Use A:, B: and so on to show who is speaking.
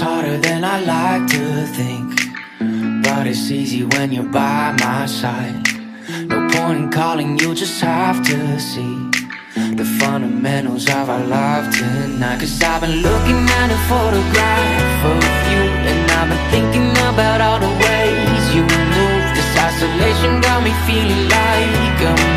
A: harder than I like to think, but it's easy when you're by my side. No point in calling, you just have to see the fundamentals of our love tonight. Cause I've been looking at a photograph of you, and I've been thinking about all the ways you move. This isolation got me feeling like I'm